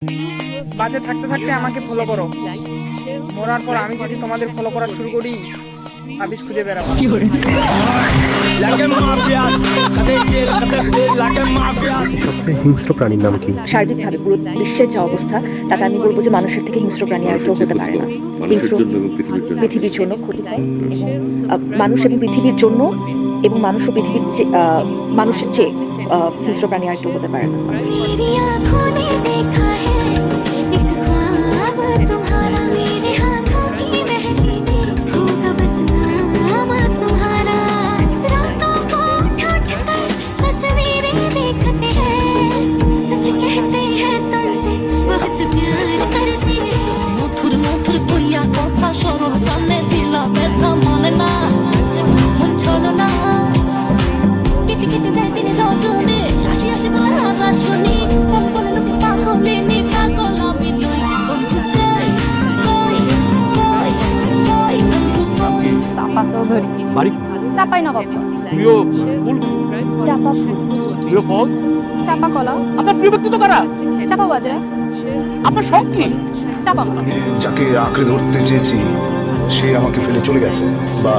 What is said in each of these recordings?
বাজে থাকতে থাকতে আমাকে ফলো করো, মরার পর আমি যদি তোমাদের ফলো করা শুরু করি আবিস খুঁজে বেড়াবো। সবচেয়ে হিংস্র প্রাণীর নাম কি? সার্বিকভাবে পুরো বিশ্বের যে অবস্থা তাতে আমি বলবো যে মানুষের থেকে হিংস্র প্রাণী আর কেউ হতে পারে না। হিংস্র পৃথিবীর জন্য ক্ষতিকর, মানুষ এবং পৃথিবীর জন্য, এবং মানুষ ও পৃথিবীর মানুষের চেয়ে হিংস্র প্রাণী আর কেউ হতে পারে না। বাড়ি চাপাই নবাব প্রিয় ফুল, চাপা ফুল, প্রিয় ফল, চাপা কলা, আপনার প্রিয় ব্যক্তিত্ব কারা? চাপা বাজরা, আপনার শখ কি? চাপা আমি যাকে আঁকড়ে ধরতে চেয়েছি সে আমাকে ফেলে চলে গেছে, বা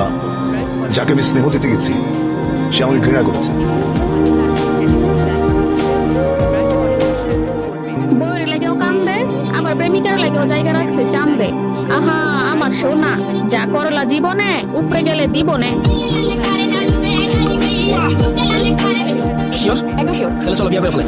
যাকে আমি স্নেহ দিতে গেছি সে আমাকে ঘৃণা করেছে। বউয়ের লাগেও কান্দে, আবার প্রেমিকার লাগেও জায়গা রাখছে চান্দে। আহা আমার সোনা, যা করলা জীবনে উপরে গেলে দিবনে। একদম শিওর। তাহলে চলো বিয়ে করে ফেলে।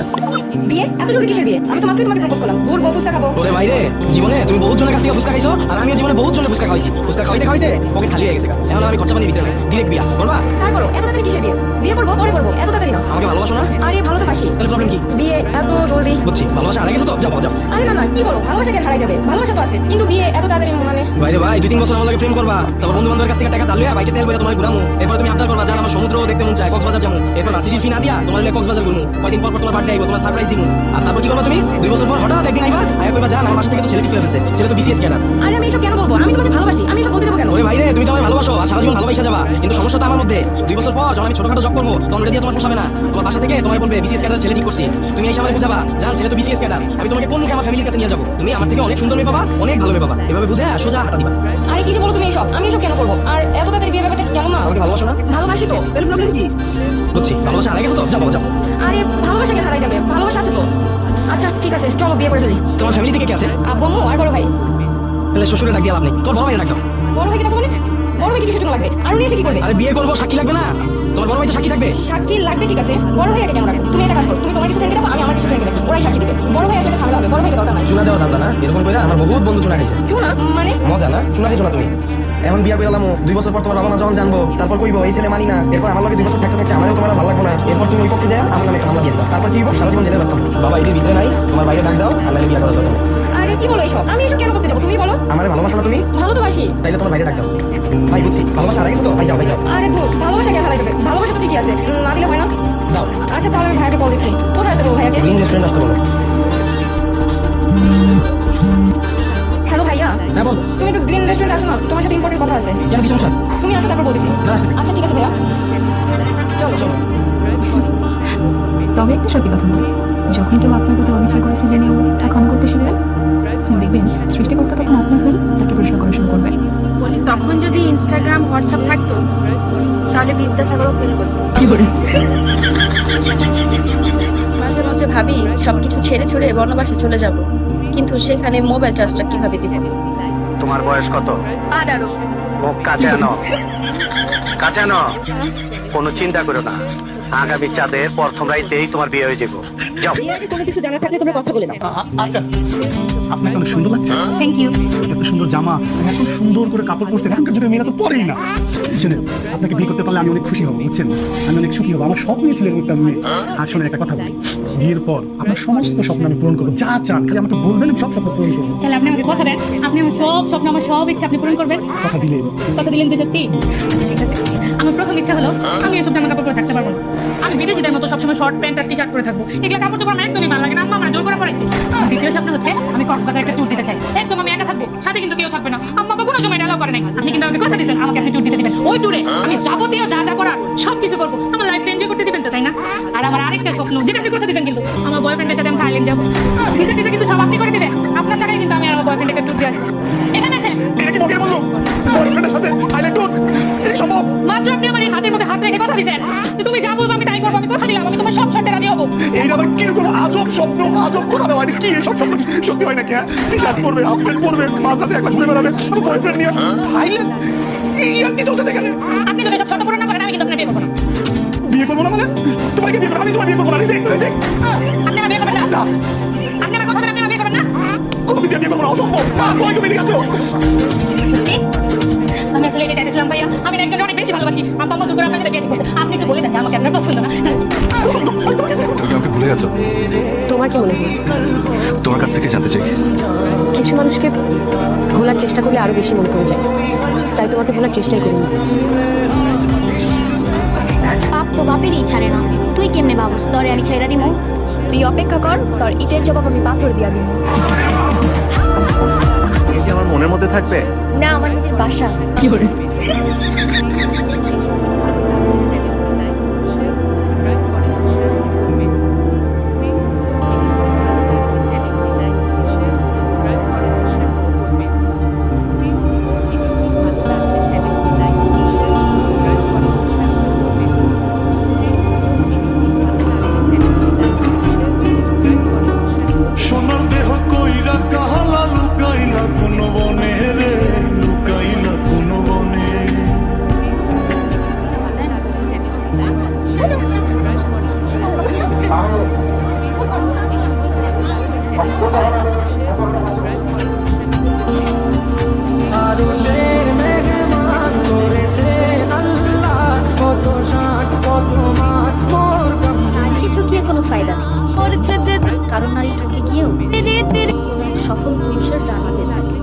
বিয়ে? এত জলদি কিসের বিয়ে? আমি তো মাত্রই তোমাকে প্রপোজ করলাম। দূর বউ ফুচকা খাবো। ওরে ভাইরে, জীবনে তুমি বহুত জনের কাছ থেকে ফুচকা খাইছো, আর আমিও জীবনে বহুত জনের ফুচকা খাইছি। ফুচকা খাইতে খাইতে পকেট খালি হয়ে গেছে। এখন আমি খরচা পানি দিতে ডিরেক্ট বিয়া করবা? তারপরও এত তাড়াতাড়ি কিসের বিয়ে? বিয়ে করবো, পরে করবো, এত তাড়াতাড়ি না। আমাকে ভালোবাসো না? আরে ভালো তো বাসি। তাহলে প্রবলেম কি? বিয়ে এত জলদি? বুঝছি, ভালোবাসা হারিয়ে গেছো তো, যাও যাও। আরে না না, কি বলো, ভালোবাসা কেন হারাই যাবে? ভালোবাসা তো আছে, কিন্তু বিয়ে এত তাড়াতাড়ি মানে? ভাইরে ভাই, 2-3 বছর আমার লাগে প্রেম করবা, তারপর বন্ধু বান্ধবের কাছ থেকে টাকা দালুয়া বাইকে তেল বইরা তোমার ঘুরামু, এরপর তুমি আবদার করবা জান আমার সমুদ্র দেখতে মন চায়, কক্সবাজার যাবো, এরপর ভার্সিটির ফি না দিয়া তোমার লাগে কক্সবাজার ঘুরমু, কয়দিন পর তোমার বার্থডে আইবো, তোমার সারপ্রাইজ দিমু, আর তারপর কি করবা তুমি? 2 বছর পর হঠাৎ একদিন আইবা, আয়া কইবা জান আমার বাসা থেকে তো ছেলে ঠিক ফেলছে, ছেলে তো বিসিএস ক্যাডার। আরে আমি এসব কেন বলবো? আমি তোমাকে ভালোবাসি, আমি এসব বলতে যাবো কেন? ওরে ভাইরে, তুমি তো আমায় ভালোবাসো আর সারা জীবন ভালোবাসা যাবা, কিন্তু সমস্যা তো আমার মধ্যে। 2 বছর পর যখন আমি ছোটখাটো জব করবো তখন রেডিয়া তোমার পোষাবে না, তোমার বাসা থেকে তোমার বলবে বিসিএস ক্যাডার ছেলে ঠিক করছি, তুমি এসে আমাকে বুঝাবা জান ছেলে তো বিসিএস ক্যাডার, আমি তোমাকে কোন মুখে আমার ফ্যামিলির কাছে নিয়ে যাবো? তুমি আমার থেকে অনেক সুন্দর মেয়ে পাবা, অনেক ভালো মেয়ে পাবা, এভাবে বুঝে সোজা হাঁটা দিবা। আরে কি যে বলো তুমি এসব? আমি এসব কেন করবো? আর এত তাড়াতাড়ি বিয়ে ব্যাপারটা কেমন না? আমাকে ভালোবাসো না? ভালোবাসি তো। তাহলে প্রবলেম কি? বুঝছি, ভালোবাসা হারিয়ে গেছো তো, যাও যাও। আরে ভালোবাসা কেন হারাই যাবে? ভালোবাসা আছে তো। আচ্ছা ঠিক আছে, চলো বিয়ে করে ফেলি। তোমার ফ্যামিলি থেকে কে আছে? আব্বু আম্মু আর বড় ভাই। তাহলে শ্বশুরে ডাক দিয়ে লাভ নেই, তোমার বড় ভাই ডাক দাও। বড় ভাইকে ডাকবো মানে? বড় ভাইকে কিছু লাগবে, আর উনি এসে কি করবে? আরে বিয়ে করবো, সাক্ষী লাগবে না? তোমার বড় ভাই তো সাক্ষী থাকবে। সাক্ষী লাগবে ঠিক আছে, বড় ভাইকে কেন রাখবো? তুমি একটা কাজ করো, তুমি তোমার কিছু ফ্রেন্ডকে ডাকো, আমি আমার কিছু ফ্রেন্ডকে ডাকি, ওরাই সাক্ষী দিবে। বড় ভাই আসলে ঝামেলা হবে, বড় ভাইকে দরকার নাই। চুনা দেওয়া দান্দা না, এরকম করে আমার বহুত বন্ধু চুনা খাইছে। চুনা মানে? মজা না, চুনা খাইছো না তুমি? এখন বিয়া করে এলাম, 2 বছর পর তোমার বাবা মা যখন জানবো তারপর কইবো এই ছেলে মানি না, এরপর আমার লগে 2 বছর থাকতে থাকতে আমারও তোমার ভালো লাগবো না, এরপর তুমি ওই পক্ষে যায় আমার নামে একটা হামলা দিয়ে দাও, তারপর কি হইব? সারা জীবন জেলে রাখতাম। বাবা এটির ভিতরে নাই, তোমার বাইরে ডাক দাও, আর নাহলে বিয়া করার দরকার নেই। আরে কি বলো এইসব? আমি এসব কেন করতে যাবো? তুমি বলো। আমার ভালোবাসো না তুমি? ভালো তো বাসি। তাইলে তোমার বাইরে ডাক দাও। ভাই বুঝছি, ভালোবাসা হারিয়ে গেছো তো, ভাই যাও ভাই যাও। আরে ধুর, ভালোবাসা কেন হারাই যাবে? ভালোবাসা তো ঠিকই আছে, না দিলে হয় না? দাও। আচ্ছা তাহলে আমি ভাইয়াকে কল দিচ্ছি। কোথায় আসতে বলবো ভাইয়াকে? গ্রিন রেস্টুরেন্ট আসতে বলো। হ্যালো ভাইয়া। হ্যাঁ বল। তুমি একটু গ্রিন রেস্টুরেন্ট আসো না, তোমার সাথে ইম্পর্টেন্ট কথা আছে। কেন, কি সমস্যা? তুমি আসো তারপর বলতেছি। না, আসতেছি। আচ্ছা ঠিক আছে ভাইয়া। চলো চলো। তবে একটা সত্যি কথা বলি, যখন কেউ আপনার প্রতি অবিচার করেছে জেনেও তা ক্ষমা করতে শিখবেন, দেখবেন সৃষ্টিকর্তা তখন আপনার হয়ে তাকে প্রশ্ন করা শুরু করবেন। তখন যদি ইনস্টাগ্রাম হোয়াটসঅ্যাপ থাকতো তাহলে বিদ্যাসাগরও ফেল করতো। কি করে? মাঝে মাঝে ভাবি সবকিছু ছেড়ে ছুড়ে বনবাসে চলে যাব, কিন্তু সেখানে মোবাইল চার্জটা কিভাবে দিব? তোমার বয়স কত? 18। মুখ কাছে আনো, কাছে আনো। কোনো চিন্তা করো না, আগামী চাঁদের প্রথম রাইতেই তোমার বিয়ে হয়ে যাবো। যাও। কোনো কিছু জানা থাকলে তোমরা কথা বলে নাও। আচ্ছা, আপনাকে অনেক সুন্দর লাগছে। Thank you. এত সুন্দর জামা, এত সুন্দর করে কাপড় পরছেন, এখনকার যুগের মেয়েরা তো পরেই না। শুনেন, আপনাকে বিয়ে করতে পারলে আমি অনেক খুশি হব, বুঝছেন? আমি অনেক সুখী হব, আমার স্বপ্ন ছিল এরকম একটা মেয়ে। আর শোনেন একটা কথা বলি, বিয়ের পর আপনার সমস্ত স্বপ্ন আমি পূরণ করবো, যা চান খালি আমাকে বলবেন, আমি সব স্বপ্ন পূরণ করবো। তাহলে আপনি আমাকে কথা দেন, আপনি আমার সব স্বপ্ন, আমার সব ইচ্ছা আপনি পূরণ করবেন। কথা দিলেন? কথা দিলেন তো সত্যি? ঠিক আছে। আমার প্রথম ইচ্ছা হলো আমি এসব জামা কাপড় পরে থাকতে পারবো না। আমি বিদেশিদের মতো সবসময় শর্ট প্যান্ট আর টি শার্ট পরে থাকবো। এগুলো কাপড় চোপড় আমার একদমই ভালো লাগে না, আম্মা আমার জোর করে পরাইছে। দ্বিতীয় স্বপ্ন হচ্ছে আমি কক্সবাজার একটা ট্যুর দিতে চাই, একদম আমি একা থাকবো, সাথে কিন্তু কেউ থাকবে না। আম্মা কোনো সময় অ্যালাউ করে নাই। আপনি কিন্তু আমাকে কথা দিয়েছেন আমাকে আপনি ট্যুর দিতে দিবেন, ওই ট্যুরে আমি যাবতীয় যা যা করার সব কিছু করবো, আমার লাইফটা এনজয় করতে দিবেন তো, তাই না? আর আমার আরেকটা স্বপ্ন, যেটা আপনি কথা দিয়েছেন, কিন্তু আমার বয়ফ্রেন্ডের সাথে আমি থাইল্যান্ড যাবো। ভিসা টিসা কিন্তু সব আপনি করে দিয়ে আসবো। এখানে আসেন। এটা কি বকে বললো বয়ফ্রেন্ডের সাথে আইলে তো এই সম্ভব? মাত্র আপনি আমার এই হাতের মধ্যে হাত রেখে কথা দিয়েছেন যে তুমি যা বলবো আমি তাই করবো। আমি কথা দিলাম আমি তোমার সব শর্তে রাজি হবো। এইটা আবার কিরকম আজব স্বপ্ন, আজব কথা দেওয়া কি সব স্বপ্ন সত্যি হয় নাকি? হ্যাঁ, টি শার্ট পরবে, হাফ প্যান্ট পরবে, মাঝ রাতে একলা ঘুরে বেড়াবে, বয়ফ্রেন্ড নিয়ে থাইল্যান্ড কি চলতেছে এখানে? আপনি যদি সব শর্ত পূরণ না করেন আমি কিন্তু আপনার বিয়ে করবো না। বিয়ে করবো না মানে? তোমাকে বিয়ে করবো, আমি তোমার বিয়ে করবো না। Reject reject. আপনি আমার বিয়ে করবেন না? আপনি আমার কথা দিন আপনি আমার বিয়ে করবেন না? কোনো বিয়ে করবো না, অসম্ভব। তোমাকে বিয়ে গেছো সত্যি? আমি আসলে এটা চাইছিলাম ভাইয়া, আমি একজনের অনেক বেশি ভালোবাসি। আব্বা আম্মা জোর করে আপনার সাথে বিয়ে ঠিক করছে। আপনি একটু বলে দেন যে আমাকে আপনার পছন্দ না। তুমি কি আমাকে ভুলে গেছো? তোমার কি মনে হয়? তোমার কাছ থেকে জানতে চাই। কিছু মানুষকে ভোলার চেষ্টা করলে আরো বেশি মনে পড়ে যায়, তাই তোমাকে ভোলার চেষ্টাই করিনি। বাপ তো বাপেরই ছাড়ে না, তুই কেমনে বাবুস তরে আমি ছেড়ে দিমু? তুই অপেক্ষা কর, তোর ইটের জবাব আমি পাথর দিয়া দিমু। তুমি কি আমার মনের মধ্যে থাকবে? না, আমার নিজের বাসা আছে। কি করে? সোনার দেহ কইরা কাহালা লুকাইলা কোন বনে রে, লুকাইলা কোন বনে। নারীকে ঠকিয়ে কোনো ফায়দা নেই। করছে যে কারণ নারী ঠকে গিয়েও সফল পুরুষের রানীতে থাকে।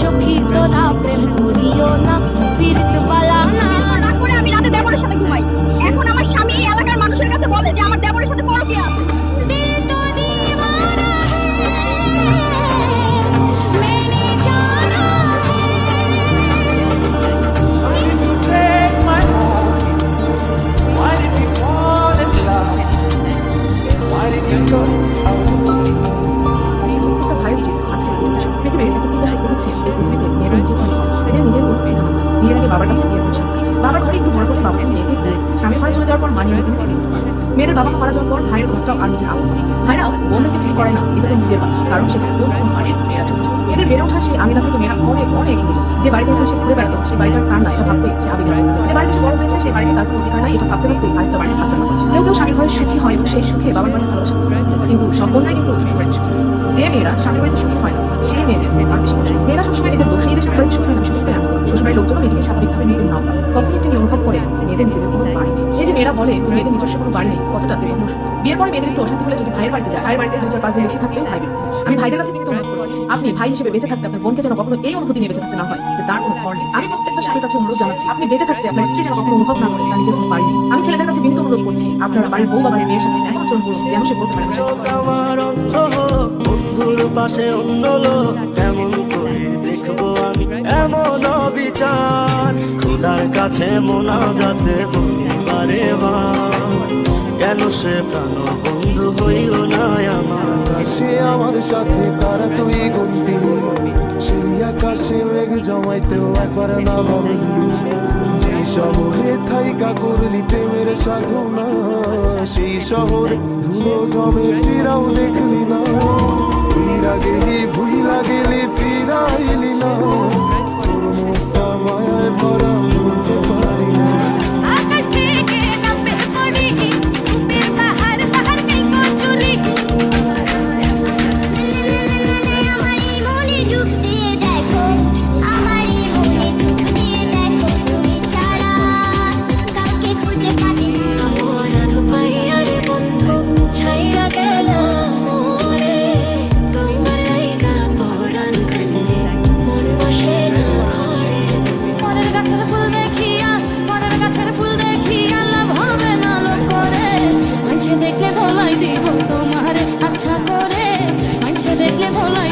সখী তোরা প্রেম করিও না, ফিরতে পালা না। তারপরে আমি রাতে দেবরের সাথে ঘুমাই, এখন আমার স্বামী এলাকার মানুষের কাছে বলে যে আমার দেবরের সাথে পরকীয়া আছে। ভাই উচিত আজকে পৃথিবীর এত পিতা সত্য হচ্ছে এই পৃথিবীতে মেয়েরা নিজের ঘরে এদের নিজের কোনো ঠিকানা না। বিয়ের আগে বাবার কাছে বিয়ের পর স্বামীর কাছে। বাবার ঘরে একটু বড় করলে বাবা ছেলে মেয়েকে দেয়। স্বামী ঘরে চলে যাওয়ার পর মানিয়ে নিতে নিজে মেয়েদের বাবা মা মারা যাওয়ার পর ভাইয়ের ঘরটাও আর নিজের আপন। ভাইরাও বোনকে ফিল করে না এটা তো নিজের বাড়ি, কারণ সেখানে বোন এবং মায়ের মেয়েরা চলে এসেছে। এদের বেড়ে ওঠা সেই আমিনা থেকে মেয়েরা অনেক অনেক নিজে। যে বাড়িতে সে ঘুরে বেড়াতো সেই বাড়িটার কার না এটা ভাবতে সে আবেদন। যে বাড়িতে সে বড় হয়েছে সেই বাড়িতে তার কোনো অধিকার নাই এটা ভাবতে ভাবতেই আরেকটা বাড়ির হাত টানা করছে। কেউ কেউ স্বামীর ঘরে সুখী হয় এবং সেই সুখে বাবার বাড়ি ভালোবাসা কিন্তু সব বোনরাই কিন্তু শ্বশুরবাড়িতে সুখী। যে মেয়েরা স্বামীর বাড়িতে সুখী হয় না সেই মেয়েদের আর বেশি কষ্ট। মেয়েরা সবসময় নিজের দোষ, এই যে স্বামীর বাড়িতে সুখী হয় না সুখী হয় না, শ্বশুরবাড়ির লোকজন মেয়েকে স্বাভাবিকভাবে নিতে নাও পারে। তখন একটি অনুভব করে মেয়েদের নিজেদের কোনো বাড়ি নেই। এই যে মেয়েরা বলে যে মেয়েদের নিজস্ব কোনো বাড়ি নেই, কতটা দেখুন সত্য। বিয়ের পরে মেয়েদের একটু অশান্তি হলে যদি ভাইয়ের বাড়িতে যায়, ভাইয়ের বাড়িতে 2-4-5 দিন বেশি থাকলেও ভাই বিরক্ত হয়। আমি ভাইদের কাছে কিন্তু অনুরোধ করছি, আপনি ভাই হিসেবে বেঁচে থাকতে আপনার বোনকে যেন কখনো এই অনুভূতি নিয়ে বেঁচে থাকতে না হয় যে তার কোনো ঘর নেই। আমি প্রত্যেকটা স্বামীর কাছে অনুরোধ জানাচ্ছি, আপনি বেঁচে থাকতে আপনার স্ত্রী যেন কখনো অনুভব না করে তার নিজের কোনো বাড়ি নেই। আমি ছেলেদের কাছে বিনীত অনুরোধ করছি, আপনারা বাড়ির বউ বা বাড়ির মেয়ের সাথে এমন আচরণ করুন যেন সে বলতে পারে বন্ধুর পাশে অন্য লোক কেমন করে দেখবো আমি এমন বিচার। খোদার কাছে মোনাজাতে পারে বা কেন সে প্রাণ বন্ধু হইল না আমার। সে আমার সাথে তারা তুই গুনতি, সেই আকাশে মেঘ জমাইতেও একবার না ভাবলি। যে শহরে থাইকা করলি প্রেমের সাধনা, সেই শহরে ধুলো জমে ফিরাও দেখলি না। ফিরা গেলি ভুইলা গেলি ফিরাইলি না, তোর মুখটা মায়ায় ভরা বলতে পারি না। আকাশ থেকে নামবে পড়ি, উপরে পাহাড় পাহাড় নেই কচুরি। আমারই মনে ডুব দিয়ে দেখো, আমারই মনে ডুব দিয়ে দেখো, তুমি ছাড়া কাউকে খুঁজে পাবি না। অপরাধ পাইয়ার বন্ধু ছাইরা গেলাম মোরে, তোমার লাইগা পরাণ কান্দে মন বসে না ঘরে। মনের গাছের ফুল দেখিয়া, মনের গাছের ফুল দেখিয়া লাভ হবে না লোক করে। মানুষে দেখলে ধোলাই দিব তোমারে আচ্ছা করে, মানুষে দেখলে ধোলাই